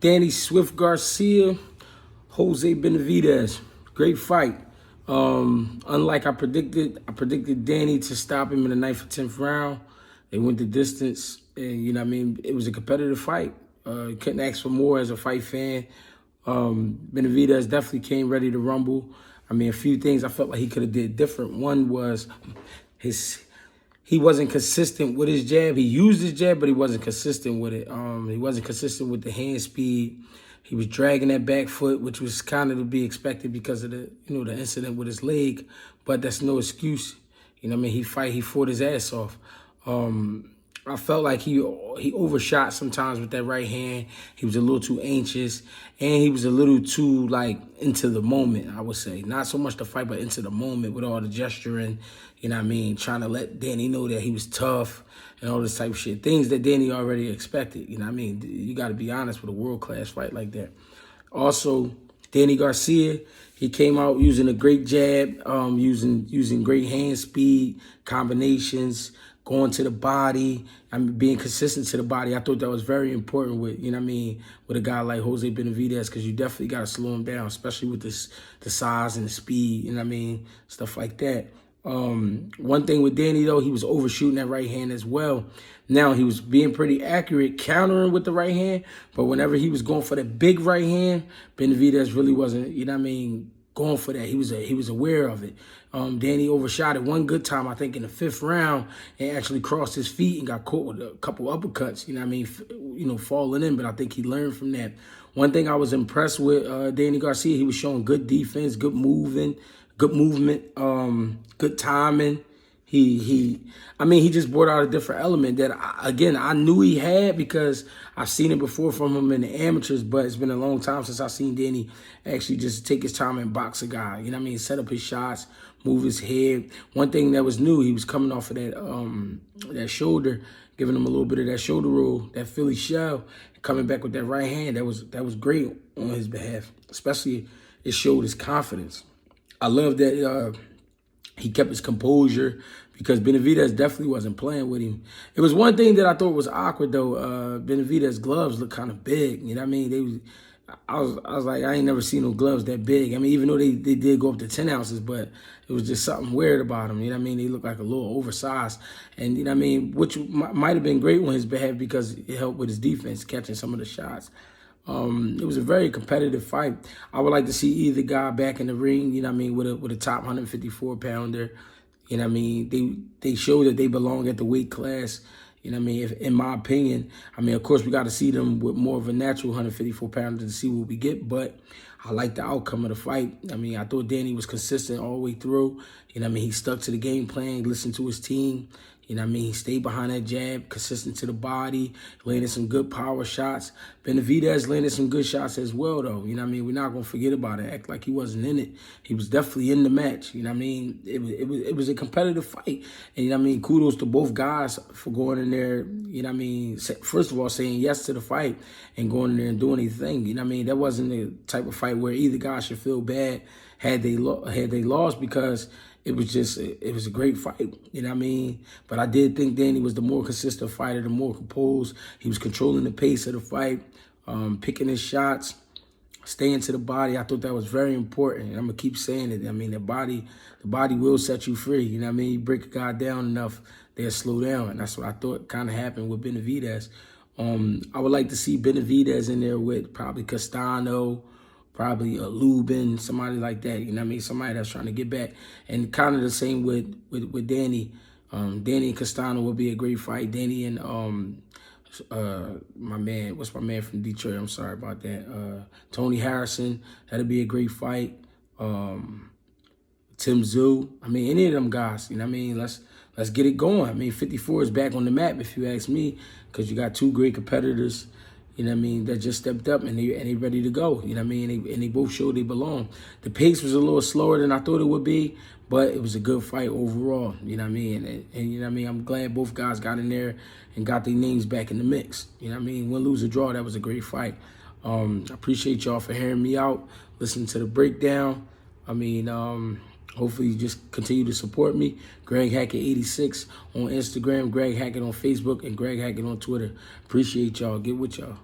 Danny Swift Garcia, Jose Benavidez. Great fight. Unlike I predicted Danny to stop him in the 9th or 10th round. They went the distance, and it was a competitive fight. You couldn't ask for more as a fight fan. Benavidez definitely came ready to rumble. A few things I felt like he could have did different. One was he wasn't consistent with his jab. He used his jab, but he wasn't consistent with it. He wasn't consistent with the hand speed. He was dragging that back foot, which was kind of to be expected because of the incident with his leg. But that's no excuse. He fought his ass off. I felt like he overshot sometimes with that right hand. He was a little too anxious, and he was a little too into the moment, I would say. Not so much the fight, but into the moment with all the gesturing, trying to let Danny know that he was tough and all this type of shit. Things that Danny already expected, You got to be honest with a world-class fight like that. Also, Danny Garcia, he came out using a great jab, using great hand speed, combinations, going to the body, being consistent to the body. I thought that was very important with, with a guy like Jose Benavidez, because you definitely got to slow him down, especially with the size and the speed, stuff like that. One thing with Danny, though, he was overshooting that right hand as well. Now, he was being pretty accurate, countering with the right hand, but whenever he was going for the big right hand, Benavidez really wasn't, going for that. He was aware of it. Danny overshot it one good time, I think, in the 5th round, and actually crossed his feet and got caught with a couple uppercuts, falling in, but I think he learned from that. One thing I was impressed with Danny Garcia, he was showing good defense, good movement, good timing. He just brought out a different element that, I knew he had because I've seen it before from him in the amateurs, but it's been a long time since I've seen Danny actually just take his time and box a guy. Set up his shots, move his head. One thing that was new, he was coming off of that shoulder, giving him a little bit of that shoulder roll, that Philly shell, coming back with that right hand. That was great on his behalf, especially it showed his confidence. I love that he kept his composure because Benavidez definitely wasn't playing with him. It was one thing that I thought was awkward, though. Benavidez's gloves looked kind of big. I was like, I ain't never seen no gloves that big. Even though they did go up to 10 ounces, but it was just something weird about them. They look like a little oversized. And, which might have been great on his behalf because it helped with his defense, catching some of the shots. It was a very competitive fight. I would like to see either guy back in the ring, with a top 154-pounder. They show that they belong at the weight class. In my opinion. Of course, we got to see them with more of a natural 154-pounder to see what we get, but I like the outcome of the fight. I thought Danny was consistent all the way through. He stuck to the game plan, listened to his team. He stayed behind that jab, consistent to the body, landed some good power shots. Benavidez landed some good shots as well, though. We're not going to forget about it, act like he wasn't in it. He was definitely in the match. It was a competitive fight. And, kudos to both guys for going in there, first of all, saying yes to the fight and going in there and doing anything. That wasn't the type of fight where either guy should feel bad had they lost because it was a great fight, But I did think Danny was the more consistent fighter, the more composed. He was controlling the pace of the fight, picking his shots, staying to the body. I thought that was very important, and I'm going to keep saying it. The body will set you free, You break a guy down enough, they'll slow down, and that's what I thought kind of happened with Benavidez. I would like to see Benavidez in there with probably Castano, probably a Lubin, somebody like that, somebody that's trying to get back. And kind of the same with Danny. Danny and Castano would be a great fight. Danny and what's my man from Detroit? I'm sorry about that. Tony Harrison, that'd be a great fight. Tim Tszyu, any of them guys, let's get it going. 54 is back on the map, if you ask me, because you got two great competitors, that just stepped up and they ready to go, and they both showed they belong. The pace was a little slower than I thought it would be, but it was a good fight overall, And I'm glad both guys got in there and got their names back in the mix, Win, lose, or draw, that was a great fight. I appreciate y'all for hearing me out, listening to the breakdown. Hopefully you just continue to support me. Greg Hackett 86 on Instagram, Greg Hackett on Facebook, and Greg Hackett on Twitter. Appreciate y'all. Get with y'all.